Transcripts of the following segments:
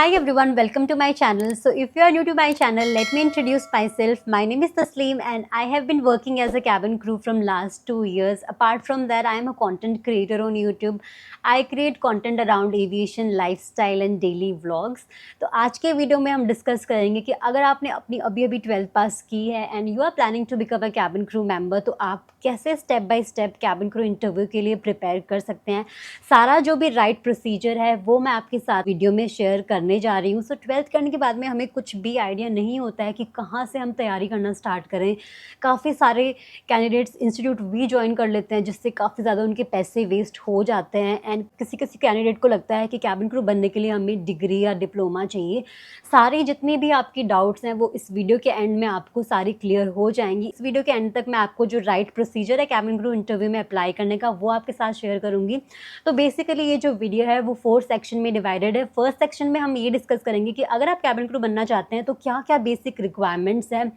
Hi everyone, welcome to my channel. So if you are new to my channel, let me introduce myself. My name is Tasleem and I have been working as a cabin crew from last 2 years. Apart from that, I am a content creator on YouTube. I create content around aviation, lifestyle and daily vlogs. तो आज के video में हम discuss करेंगे कि अगर आपने अपनी अभी 12th पास की है and you are planning to become a cabin crew member, तो आप कैसे step by step cabin crew interview के लिए प्रिपेयर कर सकते हैं। सारा जो भी राइट प्रोसीजर है वो मैं आपके साथ वीडियो में शेयर करने जा रही हूँ। सो 12th करने के बाद में हमें कुछ भी आइडिया नहीं होता है कि कहाँ से हम तैयारी करना स्टार्ट करें। काफ़ी सारे कैंडिडेट्स इंस्टीट्यूट भी ज्वाइन कर लेते हैं जिससे काफ़ी ज़्यादा उनके पैसे वेस्ट हो जाते हैं एंड किसी किसी कैंडिडेट को लगता है कि कैबिन क्रू बनने के लिए हमें डिग्री या डिप्लोमा चाहिए। सारी जितनी भी आपकी डाउट्स हैं वो इस वीडियो के एंड में आपको सारी क्लियर हो जाएंगी। इस वीडियो के एंड तक मैं आपको जो राइट प्रोसीजर है कैबिन क्रू इंटरव्यू में अप्लाई करने का वो आपके साथ शेयर करूँगी। तो बेसिकली ये जो वीडियो है वो 4 सेक्शन में डिवाइडेड है। फर्स्ट सेक्शन में हम ये डिस्कस करेंगे कि अगर आप कैबिन क्रू बनना चाहते हैं तो क्या क्या बेसिक रिक्वायरमेंट्स हैं।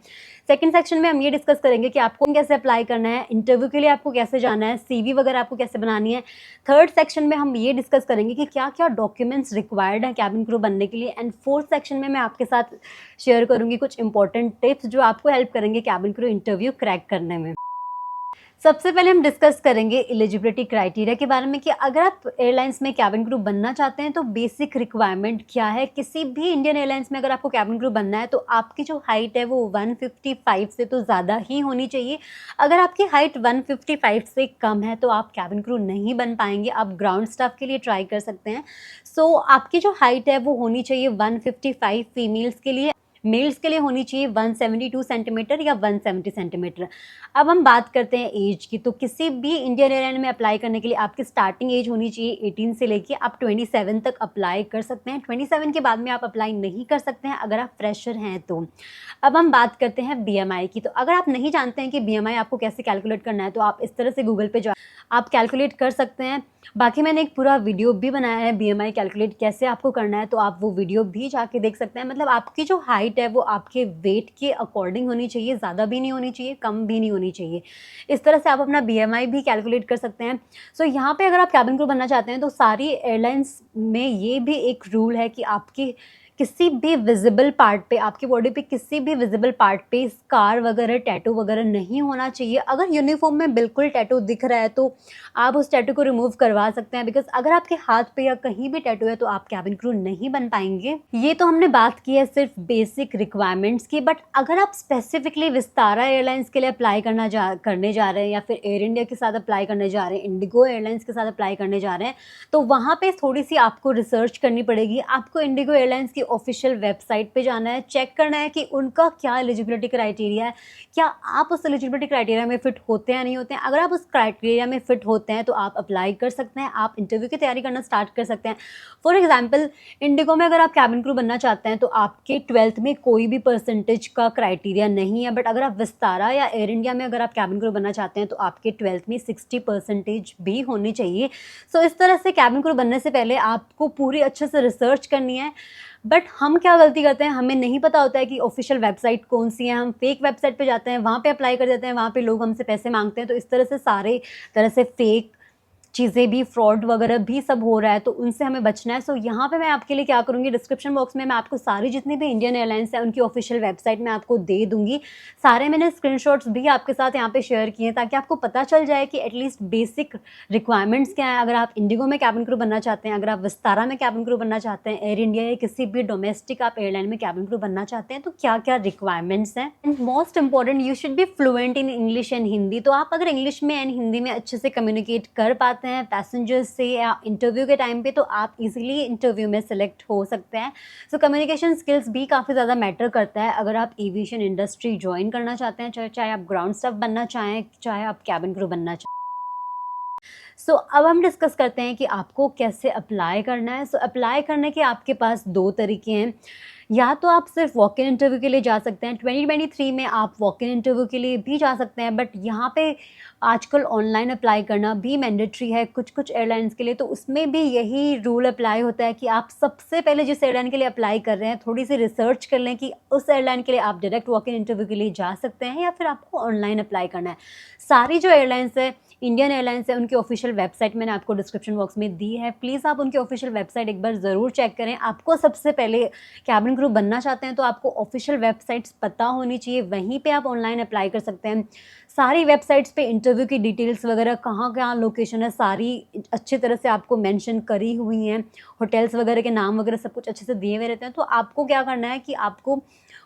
सेकंड सेक्शन में हम ये डिस्कस करेंगे कि आपको कैसे अप्लाई करना है, इंटरव्यू के लिए आपको कैसे जाना है, सीवी वगैरह आपको कैसे बनानी है। थर्ड सेक्शन में हम ये डिस्कस करेंगे कि क्या क्या डॉक्यूमेंट्स रिक्वायर्ड हैं कैबिन क्रू बनने के लिए। एंड फोर्थ सेक्शन में मैं आपके साथ शेयर करूँगी कुछ इंपॉर्टेंट टिप्स जो आपको हेल्प करेंगे कैबिन क्रू इंटरव्यू क्रैक करने में। सबसे पहले हम डिस्कस करेंगे एलिजिबिलिटी क्राइटेरिया के बारे में कि अगर आप एयरलाइंस में कैबिन क्रू बनना चाहते हैं तो बेसिक रिक्वायरमेंट क्या है। किसी भी इंडियन एयरलाइंस में अगर आपको कैबिन क्रू बनना है तो आपकी जो हाइट है वो 155 से तो ज़्यादा ही होनी चाहिए। अगर आपकी हाइट 155 से कम है तो आप कैबिन क्रू नहीं बन पाएंगे, आप ग्राउंड स्टाफ के लिए ट्राई कर सकते हैं। सो आपकी जो हाइट है वो होनी चाहिए 155 फीमेल्स के लिए, मेल्स के लिए होनी चाहिए 172 सेंटीमीटर या 170 सेंटीमीटर। अब हम बात करते हैं एज की, तो किसी भी इंडियन एयरलाइन में अप्लाई करने के लिए आपकी स्टार्टिंग एज होनी चाहिए 18 से लेके आप 27 तक अप्लाई कर सकते हैं। 27 के बाद में आप अप्लाई नहीं कर सकते हैं अगर आप फ्रेशर हैं तो। अब हम बात करते हैं बीएमआई की, तो अगर आप नहीं जानते हैं कि बीएमआई आपको कैसे कैलकुलेट करना है तो आप इस तरह से गूगल पे आप कैलकुलेट कर सकते हैं। बाकी मैंने एक पूरा वीडियो भी बनाया है बीएमआई कैलकुलेट कैसे आपको करना है, तो आप वो वीडियो भी जाके देख सकते हैं। मतलब आपकी जो हाइट है वो आपके वेट के अकॉर्डिंग होनी चाहिए, ज़्यादा भी नहीं होनी चाहिए, कम भी नहीं होनी चाहिए। इस तरह से आप अपना बीएमआई भी कैलकुलेट कर सकते हैं। सो यहाँ पे अगर आप कैबिन क्रू बनना चाहते हैं तो सारी एयरलाइंस में ये भी एक रूल है कि आपकी किसी भी विजिबल पार्ट पे, आपकी बॉडी पे किसी भी विजिबल पार्ट पे स्कार वगैरह, टैटू वगैरह नहीं होना चाहिए। अगर यूनिफॉर्म में बिल्कुल टैटू दिख रहा है तो आप उस टैटू को रिमूव करवा सकते हैं, बिकॉज अगर आपके हाथ पे या कहीं भी टैटू है तो आप कैबिन क्रू नहीं बन पाएंगे। ये तो हमने बात की है सिर्फ बेसिक रिक्वायरमेंट्स की, बट अगर आप स्पेसिफिकली विस्तारा एयरलाइंस के लिए अप्लाई करने जा रहे हैं या फिर एयर इंडिया के साथ अप्लाई करने जा रहे हैं, इंडिगो एयरलाइंस के साथ अप्लाई करने जा रहे हैं, तो वहाँ पे थोड़ी सी आपको रिसर्च करनी पड़ेगी। आपको इंडिगो एयरलाइंस की ऑफिशियल वेबसाइट पे जाना है, चेक करना है कि उनका क्या एलिजिबिलिटी क्राइटेरिया है, क्या आप उस एलिजिबिलिटी क्राइटेरिया में फिट होते हैं या नहीं होते हैं। अगर आप उस क्राइटेरिया में फिट होते हैं तो आप अप्लाई कर सकते हैं, आप इंटरव्यू की तैयारी करना स्टार्ट कर सकते हैं। फॉर एग्जाम्पल, इंडिगो में अगर आप कैबिन क्रू बनना चाहते हैं तो आपके 12th में कोई भी परसेंटेज का क्राइटेरिया नहीं है, बट अगर आप विस्तारा या एयर इंडिया में अगर आप कैबिन क्रू बनना चाहते हैं तो आपके 12th में 60% भी होनी चाहिए। सो इस तरह से कैबिन क्रू बनने से पहले आपको पूरी अच्छे से रिसर्च करनी है। बट हम क्या गलती करते हैं, हमें नहीं पता होता है कि ऑफिशियल वेबसाइट कौन सी है, हम फेक वेबसाइट पे जाते हैं, वहाँ पे अप्लाई कर देते हैं, वहाँ पे लोग हमसे पैसे मांगते हैं। तो इस तरह से सारे तरह से फेक चीज़ें भी, फ्रॉड वगैरह भी सब हो रहा है, तो उनसे हमें बचना है। सो यहाँ पे मैं आपके लिए क्या करूँगी, डिस्क्रिप्शन बॉक्स में मैं आपको सारी जितनी भी इंडियन एयरलाइंस है उनकी ऑफिशियल वेबसाइट में आपको दे दूँगी। सारे मैंने स्क्रीनशॉट्स भी आपके साथ यहाँ पे शेयर किए हैं ताकि आपको पता चल जाए कि एटलीस्ट बेसिक रिक्वायरमेंट्स क्या है। अगर आप इंडिगो में कैबिन क्रू बनना चाहते हैं, अगर आप विस्तारा में कैबिन क्रू बनना चाहते हैं, एयर इंडिया या किसी भी डोमेस्टिक आप एयरलाइन में कैबिन क्रू बनना चाहते हैं, तो क्या क्या रिक्वायरमेंट्स हैं। And most important, you should be fluent in English and Hindi. तो आप अगर इंग्लिश में एंड हिंदी में अच्छे से कम्युनिकेट कर पाते हैं पैसेंजर्स से या इंटरव्यू के टाइम पे, तो आप इजीली इंटरव्यू में सिलेक्ट हो सकते हैं। सो कम्युनिकेशन स्किल्स भी काफ़ी ज़्यादा मैटर करता है अगर आप एविएशन इंडस्ट्री ज्वाइन करना चाहते हैं, चाहे आप ग्राउंड स्टाफ बनना चाहें, चाहे आप कैबिन क्रू बनना चाहें। सो अब हम डिस्कस करते हैं कि आपको कैसे अप्लाई करना है। सो अप्लाई करने के आपके पास 2 तरीके हैं। या तो आप सिर्फ वॉक इन इंटरव्यू के लिए जा सकते हैं, 2023 में आप वॉक इन इंटरव्यू के लिए भी जा सकते हैं, बट यहाँ पे आजकल ऑनलाइन अप्लाई करना भी मैंडेटरी है कुछ एयरलाइंस के लिए। तो उसमें भी यही रूल अप्लाई होता है कि आप सबसे पहले जिस एयरलाइन के लिए अप्लाई कर रहे हैं थोड़ी सी रिसर्च कर लें कि उस एयरलाइन के लिए आप डायरेक्ट वॉक इन इंटरव्यू के लिए जा सकते हैं या फिर आपको ऑनलाइन अप्लाई करना है। सारी जो एयरलाइंस है इंडियन एयरलाइंस है, उनकी ऑफिशियल वेबसाइट मैंने आपको डिस्क्रिप्शन बॉक्स में दी है। प्लीज़ आप उनकी ऑफिशियल वेबसाइट एक बार ज़रूर चेक करें। आपको सबसे पहले कैबिन क्रू बनना चाहते हैं तो आपको ऑफिशियल वेबसाइट्स पता होनी चाहिए, वहीं पे आप ऑनलाइन अप्लाई कर सकते हैं। सारी वेबसाइट्स पे इंटरव्यू की डिटेल्स वगैरह, कहाँ लोकेशन है, सारी अच्छी तरह से आपको मेंशन करी हुई हैं। होटल्स वगैरह के नाम वगैरह सब कुछ अच्छे से दिए हुए रहते हैं। तो आपको क्या करना है कि आपको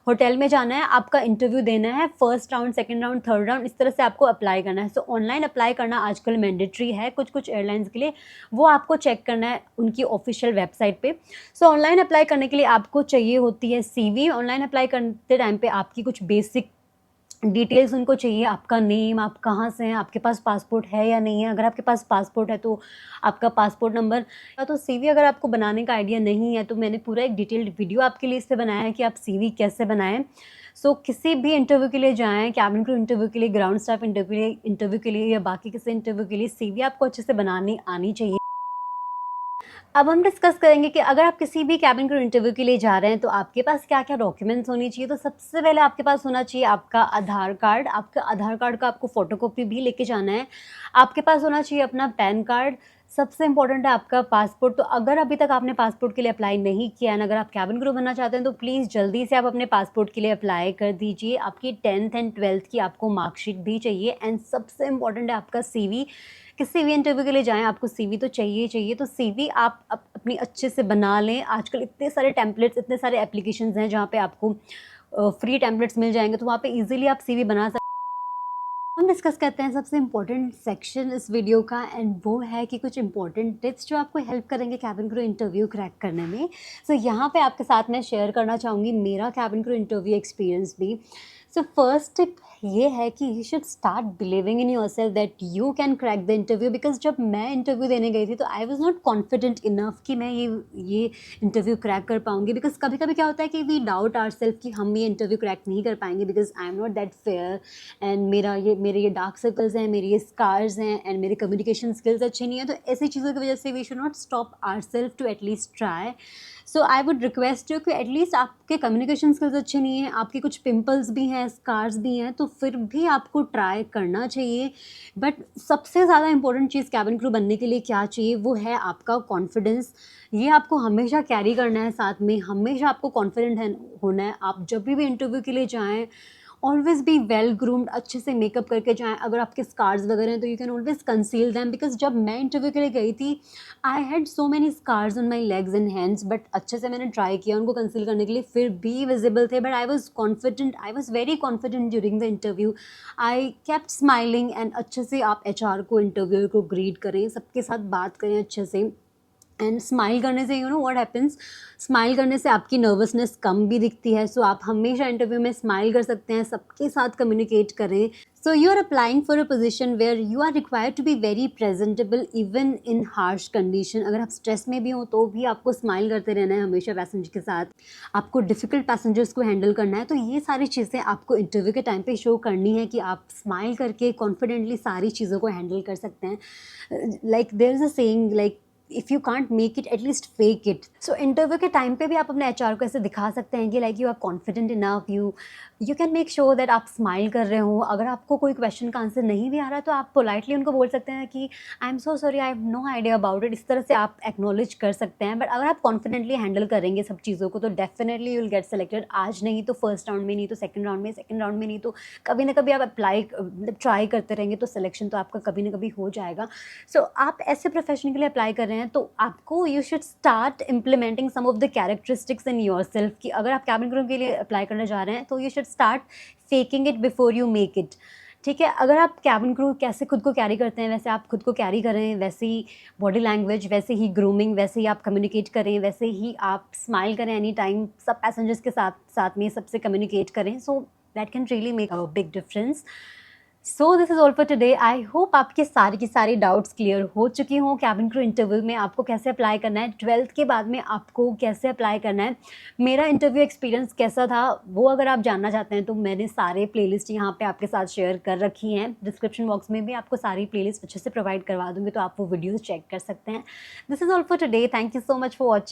होटल में जाना है, आपका इंटरव्यू देना है, first round, second round, third round, इस तरह से आपको अप्लाई करना है। सो ऑनलाइन अप्लाई करना आजकल मैंडेटरी है कुछ एयरलाइंस के लिए, वो आपको चेक करना है उनकी ऑफिशियल वेबसाइट पे। सो ऑनलाइन अप्लाई करने के लिए आपको चाहिए होती है CV। ऑनलाइन अप्लाई करते टाइम पे आपकी कुछ बेसिक डिटेल्स उनको चाहिए, आपका नेम, आप कहाँ से हैं, आपके पास पासपोर्ट है या नहीं है। अगर आपके पास पासपोर्ट है तो आपका पासपोर्ट नंबर। तो CV अगर आपको बनाने का आइडिया नहीं है तो मैंने पूरा एक डिटेल्ड वीडियो आपके लिए इस पे बनाया है कि आप CV कैसे बनाएं। सो किसी भी इंटरव्यू के लिए जाएं, कैबिन क्रू इंटरव्यू के लिए, ग्राउंड स्टाफ इंटरव्यू के लिए या बाकी किसी इंटरव्यू के लिए, CV आपको अच्छे से बनानी आनी चाहिए। अब हम डिस्कस करेंगे कि अगर आप किसी भी कैबिन क्रू इंटरव्यू के लिए जा रहे हैं तो आपके पास क्या-क्या डॉक्यूमेंट्स होनी चाहिए। तो सबसे पहले आपके पास होना चाहिए आपका आधार कार्ड। आपका आधार कार्ड का आपको फ़ोटोकॉपी भी लेके जाना है। आपके पास होना चाहिए अपना पैन कार्ड। सबसे इम्पोर्टेंट है आपका पासपोर्ट। तो अगर अभी तक आपने पासपोर्ट के लिए अप्लाई नहीं किया है, अगर आप कैबिन क्रू बनना चाहते हैं तो प्लीज़ जल्दी से आप अपने पासपोर्ट के लिए अप्लाई कर दीजिए। आपकी 10th एंड 12th की आपको मार्कशीट भी चाहिए एंड सबसे इम्पोर्टेंट है आपका CV। किसी भी इंटरव्यू के लिए जाएँ आपको CV तो चाहिए ही चाहिए। तो CV आप अपनी अच्छे से बना लें। आजकल इतने सारे टेम्पलेट्स, इतने सारे एप्लीकेशंस हैं जहाँ पे आपको फ्री टेम्पलेट्स मिल जाएँगे, तो वहाँ पे ईज़िली आप CV बना सकते हैं। हम डिस्कस करते हैं सबसे इम्पोर्टेंट सेक्शन इस वीडियो का एंड वो है कि कुछ इम्पोर्टेंट टिप्स जो आपको हेल्प करेंगे कैबिन क्रू इंटरव्यू क्रैक करने में। सो यहाँ पे आपके साथ मैं शेयर करना चाहूँगी मेरा कैबिन क्रू इंटरव्यू एक्सपीरियंस भी। सो फर्स्ट टिप ये है कि you should start believing in yourself that you can crack the interview. Because जब मैं इंटरव्यू देने गई थी तो I was not confident enough कि मैं ये इंटरव्यू क्रैक कर पाऊँगी। बिकॉज कभी कभी क्या होता है कि वी डाउट आवर सेल्फ कि हम ये इंटरव्यू क्रैक नहीं कर पाएंगे because I am not that fair and मेरे ये डार्क सर्कल्स हैं, मेरे ये स्कार्स हैं एंड मेरे कम्युनिकेशन स्किल्स अच्छे नहीं हैं। तो ऐसी चीज़ों की वजह से we should not stop our self to at least try. So I would request you कि एटलीस्ट आपके कम्युनिकेशन स्किल्स अच्छे नहीं हैं, आपके कुछ पिंपल्स भी हैं, स्कार्स भी हैं, तो फिर भी आपको ट्राई करना चाहिए। बट सबसे ज़्यादा इंपॉर्टेंट चीज़ कैबिन क्रू बनने के लिए क्या चाहिए, वो है आपका कॉन्फिडेंस। ये आपको हमेशा कैरी करना है साथ में, हमेशा आपको कॉन्फिडेंट होना है। आप जब भी इंटरव्यू के लिए जाएँ ऑलवेज़ बी वेल ग्रूम्ड, अच्छे से मेकअप करके जाएँ। अगर आपके स्कार्स वगैरह हैं तो you can always conceal them. Because जब मैं इंटरव्यू के लिए गई थी I had so many scars on my legs and hands, but अच्छे से मैंने ट्राई किया उनको कंसील करने के लिए, फिर भी विजिबल थे। But I was confident, I was very confident during the interview. I kept smiling and अच्छे से आप HR को, इंटरव्यूअर को ग्रीट करें, सबके साथ बात करें अच्छे से। एंड स्माइल करने से you know what happens, smile करने से आपकी नर्वसनेस कम भी दिखती है। सो आप हमेशा इंटरव्यू में स्माइल कर सकते हैं, सबके साथ कम्युनिकेट करें। So you are applying for a position where you are required to be very presentable even in harsh condition. अगर आप स्ट्रेस में भी हो तो भी आपको स्माइल करते रहना है हमेशा पैसेंजर के साथ। आपको डिफ़िकल्ट पैसेंजर्स को हैंडल करना है। तो ये सारी चीज़ें आपको इंटरव्यू के टाइम पे शो करनी है कि आप स्माइल करके कॉन्फिडेंटली सारी चीज़ों को हैंडल कर सकते हैं। Like there is a saying like if you can't make it at least fake it. So interview के टाइम पे भी आप अपने HR को ऐसे दिखा सकते हैं कि like you are confident enough, you can make sure that आप स्माइल कर रहे हो। अगर आपको कोई क्वेश्चन का आंसर नहीं भी आ रहा तो आप पोलाइटली उनको बोल सकते हैं कि I am so sorry, I have no idea about it. इस तरह से आप एक्नॉलेज कर सकते हैं। बट अगर आप कॉन्फिडेंटली हैंडल करेंगे सब चीज़ों को तो definitely you will get selected. आज नहीं तो फर्स्ट राउंड में, नहीं तो सेकंड राउंड में, सेकंड राउंड में नहीं तो कभी ना कभी आप अप्लाई मतलब ट्राई करते रहेंगे तो सिलेक्शन तो आपका कभी ना कभी हो जाएगा। सो आप ऐसे प्रोफेशन के लिए अप्लाई कर रहे हैं तो आपको you should start implementing some of the characteristics in yourself. कि अगर आप कैबिन क्रू के लिए अप्लाई करने जा रहे हैं तो you should start faking it before you make it. ठीक है, अगर आप कैबिन क्रू कैसे खुद को कैरी करते हैं वैसे आप खुद को कैरी करें, वैसे ही बॉडी लैंग्वेज, वैसे ही ग्रूमिंग, वैसे ही आप कम्युनिकेट करें, वैसे ही आप स्माइल करें एनी टाइम, सब पैसेंजर्स के साथ में सबसे कम्युनिकेट करें। So that can really make a big difference. So this is all for today. I hope आपके सारे की सारी डाउट्स क्लियर हो चुकी हों। कैबिन क्रू इंटरव्यू में आपको कैसे अप्लाई करना है, 12th के बाद में आपको कैसे अप्लाई करना है, मेरा इंटरव्यू एक्सपीरियंस कैसा था, वो अगर आप जानना चाहते हैं तो मैंने सारे प्लेलिस्ट यहाँ पे आपके साथ शेयर कर रखी हैं। डिस्क्रिप्शन बॉक्स में भी आपको सारी प्लेलिस्ट अच्छे से प्रोवाइड करवा दूँगी तो आप वो वीडियोज़ चेक कर सकते हैं। This is all for today. Thank you so much for watching.